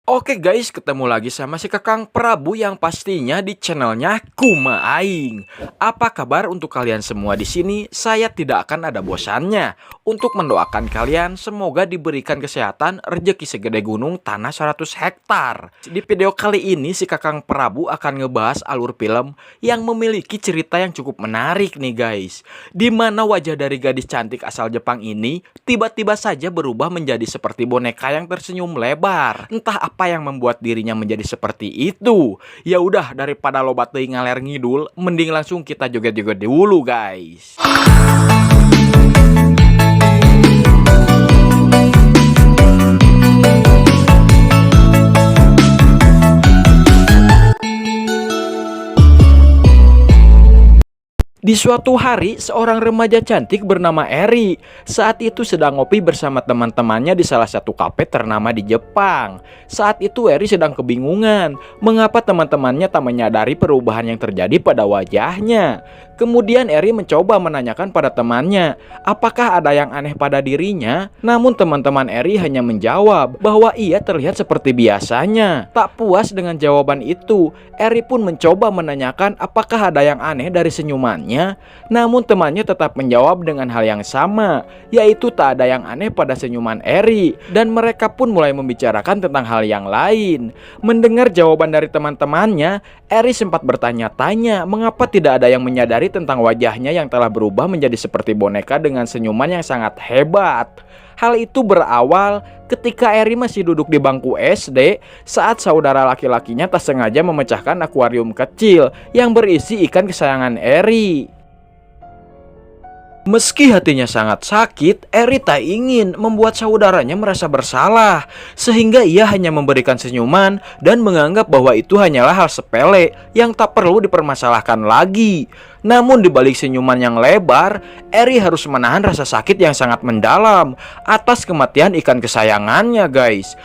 Oke guys, ketemu lagi sama si Kakang Prabu yang pastinya di channelnya Kuma Aing. Apa kabar untuk kalian semua di sini? Saya tidak akan ada bosannya untuk mendoakan kalian semoga diberikan kesehatan, rezeki segede gunung, tanah 100 hektar. Di video kali ini si Kakang Prabu akan ngebahas alur film yang memiliki cerita yang cukup menarik nih guys. Dimana wajah dari gadis cantik asal Jepang ini tiba-tiba saja berubah menjadi seperti boneka yang tersenyum lebar. Entah apa yang membuat dirinya menjadi seperti itu. Ya udah, daripada lobat teuing ngaler ngidul, mending langsung kita joget-joget dulu guys. Di suatu hari, seorang remaja cantik bernama Eri saat itu sedang ngopi bersama teman-temannya di salah satu kafe ternama di Jepang. Saat itu Eri sedang kebingungan mengapa teman-temannya tak menyadari perubahan yang terjadi pada wajahnya. Kemudian Eri mencoba menanyakan pada temannya apakah ada yang aneh pada dirinya. Namun teman-teman Eri hanya menjawab bahwa ia terlihat seperti biasanya. Tak puas dengan jawaban itu, Eri pun mencoba menanyakan apakah ada yang aneh dari senyumannya. Namun temannya tetap menjawab dengan hal yang sama, yaitu tak ada yang aneh pada senyuman Eri. Dan mereka pun mulai membicarakan tentang hal yang lain. Mendengar jawaban dari teman-temannya, Eri sempat bertanya-tanya mengapa tidak ada yang menyadari tentang wajahnya yang telah berubah menjadi seperti boneka dengan senyuman yang sangat hebat. Hal itu berawal ketika Eri masih duduk di bangku SD saat saudara laki-lakinya tak sengaja memecahkan akuarium kecil yang berisi ikan kesayangan Eri. Meski hatinya sangat sakit, Eri tak ingin membuat saudaranya merasa bersalah, sehingga ia hanya memberikan senyuman dan menganggap bahwa itu hanyalah hal sepele yang tak perlu dipermasalahkan lagi. Namun di balik senyuman yang lebar, Eri harus menahan rasa sakit yang sangat mendalam atas kematian ikan kesayangannya guys.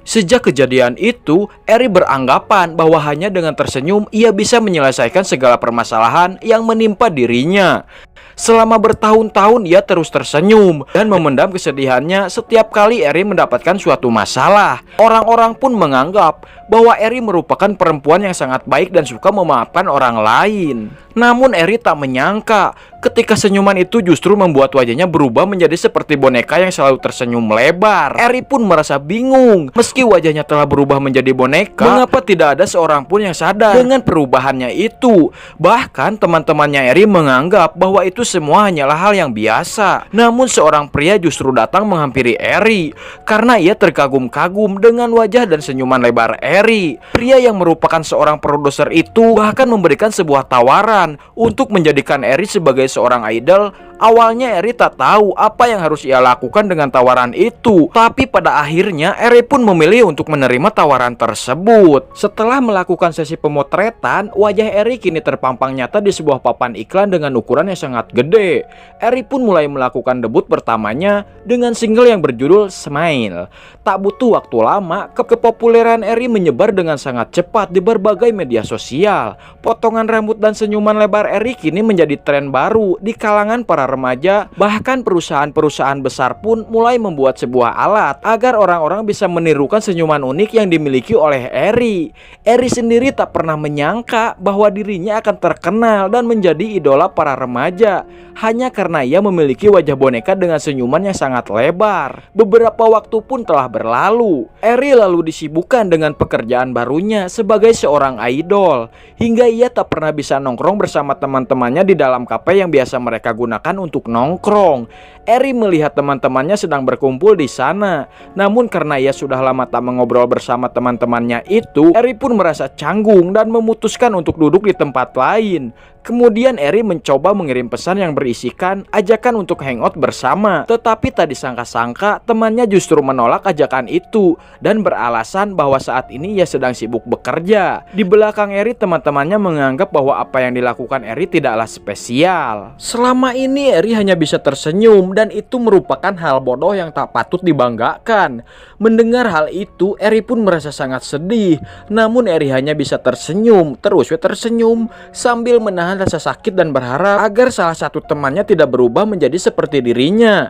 Sejak kejadian itu, Eri beranggapan bahwa hanya dengan tersenyum ia bisa menyelesaikan segala permasalahan yang menimpa dirinya. Selama bertahun-tahun ia terus tersenyum dan memendam kesedihannya setiap kali Eri mendapatkan suatu masalah. Orang-orang pun menganggap bahwa Eri merupakan perempuan yang sangat baik dan suka memaafkan orang lain. Namun Eri tak menyangka ketika senyuman itu justru membuat wajahnya berubah menjadi seperti boneka yang selalu tersenyum lebar. Eri pun merasa bingung. Meski wajahnya telah berubah menjadi boneka, mengapa tidak ada seorang pun yang sadar dengan perubahannya itu? Bahkan teman-temannya Eri menganggap bahwa itu semua hanyalah hal yang biasa. Namun seorang pria justru datang menghampiri Eri karena ia terkagum-kagum dengan wajah dan senyuman lebar Eri. Pria yang merupakan seorang produser itu bahkan memberikan sebuah tawaran untuk menjadikan Eri sebagai seorang idol. Awalnya Eri tak tahu apa yang harus ia lakukan dengan tawaran itu, tapi pada akhirnya Eri pun memilih untuk menerima tawaran tersebut. Setelah melakukan sesi pemotretan, wajah Eri kini terpampang nyata di sebuah papan iklan dengan ukuran yang sangat gede. Eri pun mulai melakukan debut pertamanya dengan single yang berjudul Smile. Tak butuh waktu lama, kepopuleran Eri menyebar dengan sangat cepat di berbagai media sosial. Potongan rambut dan senyuman lebar Eri kini menjadi tren baru di kalangan para remaja. Bahkan perusahaan-perusahaan besar pun mulai membuat sebuah alat agar orang-orang bisa menirukan senyuman unik yang dimiliki oleh Eri. Eri sendiri tak pernah menyangka bahwa dirinya akan terkenal dan menjadi idola para remaja hanya karena ia memiliki wajah boneka dengan senyuman yang sangat lebar. Beberapa waktu pun telah berlalu. Eri lalu disibukkan dengan pekerjaan barunya sebagai seorang idol, hingga ia tak pernah bisa nongkrong bersama teman-temannya di dalam kafe yang biasa mereka gunakan untuk nongkrong. Eri melihat teman-temannya sedang berkumpul di sana. Namun karena ia sudah lama tak mengobrol bersama teman-temannya itu, Eri pun merasa canggung dan memutuskan untuk duduk di tempat lain. Kemudian Eri mencoba mengirim pesan yang berisikan ajakan untuk hangout bersama. Tetapi tak disangka-sangka temannya justru menolak ajakan itu dan beralasan bahwa saat ini ia sedang sibuk bekerja. Di belakang Eri, teman-temannya menganggap bahwa apa yang dilakukan Eri tidaklah spesial. Selama ini Eri hanya bisa tersenyum dan itu merupakan hal bodoh yang tak patut dibanggakan. Mendengar hal itu, Eri pun merasa sangat sedih. Namun Eri hanya bisa tersenyum, terus tersenyum sambil menahan rasa sakit dan berharap agar salah satu temannya tidak berubah menjadi seperti dirinya.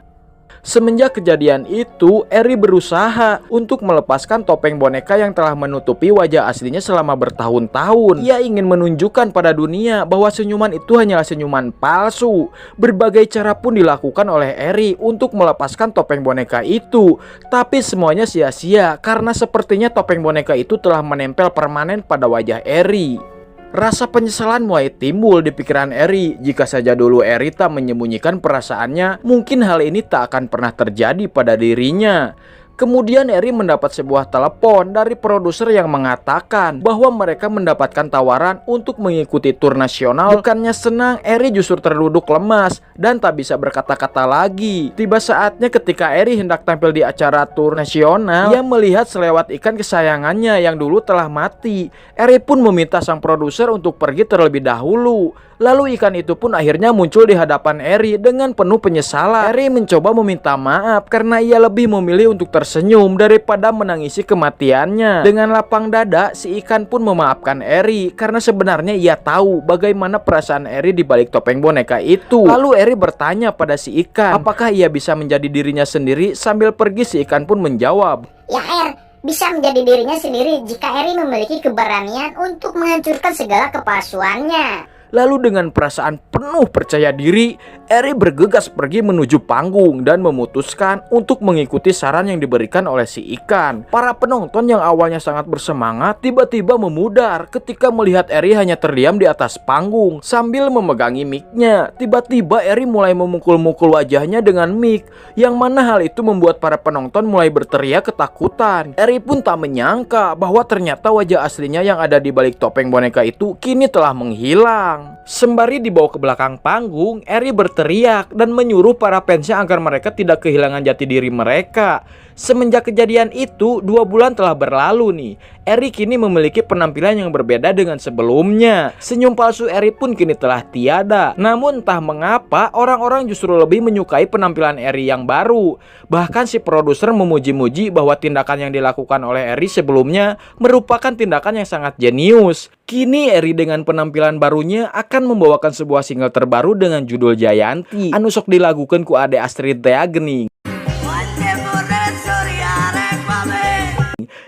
Semenjak kejadian itu, Eri berusaha untuk melepaskan topeng boneka yang telah menutupi wajah aslinya selama bertahun-tahun. Ia ingin menunjukkan pada dunia bahwa senyuman itu hanyalah senyuman palsu. Berbagai cara pun dilakukan oleh Eri untuk melepaskan topeng boneka itu, tapi semuanya sia-sia karena sepertinya topeng boneka itu telah menempel permanen pada wajah Eri. Rasa penyesalan mulai timbul di pikiran Eri. Jika saja dulu Eri tak menyembunyikan perasaannya, mungkin hal ini tak akan pernah terjadi pada dirinya. Kemudian Eri mendapat sebuah telepon dari produser yang mengatakan bahwa mereka mendapatkan tawaran untuk mengikuti tur nasional. Bukannya senang, Eri justru terduduk lemas dan tak bisa berkata-kata lagi. Tiba saatnya ketika Eri hendak tampil di acara tur nasional, ia melihat selewat ikan kesayangannya yang dulu telah mati. Eri pun meminta sang produser untuk pergi terlebih dahulu. Lalu ikan itu pun akhirnya muncul di hadapan Eri dengan penuh penyesalan. Eri mencoba meminta maaf karena ia lebih memilih untuk tersenyum daripada menangisi kematiannya. Dengan lapang dada, si ikan pun memaafkan Eri karena sebenarnya ia tahu bagaimana perasaan Eri di balik topeng boneka itu. Lalu Eri bertanya pada si ikan, apakah ia bisa menjadi dirinya sendiri. Sambil pergi, si ikan pun menjawab, "Ya, bisa menjadi dirinya sendiri jika Eri memiliki keberanian untuk menghancurkan segala kepalsuannya." Lalu dengan perasaan penuh percaya diri, Eri bergegas pergi menuju panggung dan memutuskan untuk mengikuti saran yang diberikan oleh si ikan. Para penonton yang awalnya sangat bersemangat tiba-tiba memudar ketika melihat Eri hanya terdiam di atas panggung sambil memegangi mic-nya. Tiba-tiba Eri mulai memukul-mukul wajahnya dengan mic, yang mana hal itu membuat para penonton mulai berteriak ketakutan. Eri pun tak menyangka bahwa ternyata wajah aslinya yang ada di balik topeng boneka itu kini telah menghilang. Sembari dibawa ke belakang panggung, Eri berteriak dan menyuruh para fansnya agar mereka tidak kehilangan jati diri mereka. Semenjak kejadian itu, 2 bulan telah berlalu nih. Eri kini memiliki penampilan yang berbeda dengan sebelumnya. Senyum palsu Eri pun kini telah tiada. Namun entah mengapa orang-orang justru lebih menyukai penampilan Eri yang baru. Bahkan si produser memuji-muji bahwa tindakan yang dilakukan oleh Eri sebelumnya merupakan tindakan yang sangat jenius. Kini Eri dengan penampilan barunya akan membawakan sebuah single terbaru dengan judul Jayanti. Anu sok dilagukeun ku Ade Astrid teh geuning.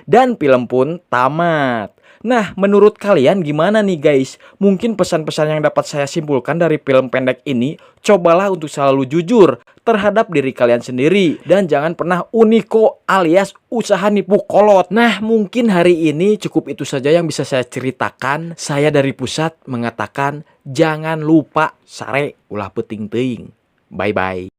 Dan film pun tamat. Nah, menurut kalian gimana nih guys? Mungkin pesan-pesan yang dapat saya simpulkan dari film pendek ini, cobalah untuk selalu jujur terhadap diri kalian sendiri. Dan jangan pernah uniko alias usaha nipu kolot. Nah, mungkin hari ini cukup itu saja yang bisa saya ceritakan. Saya dari pusat mengatakan jangan lupa sare ulah peuting teuing. Bye-bye.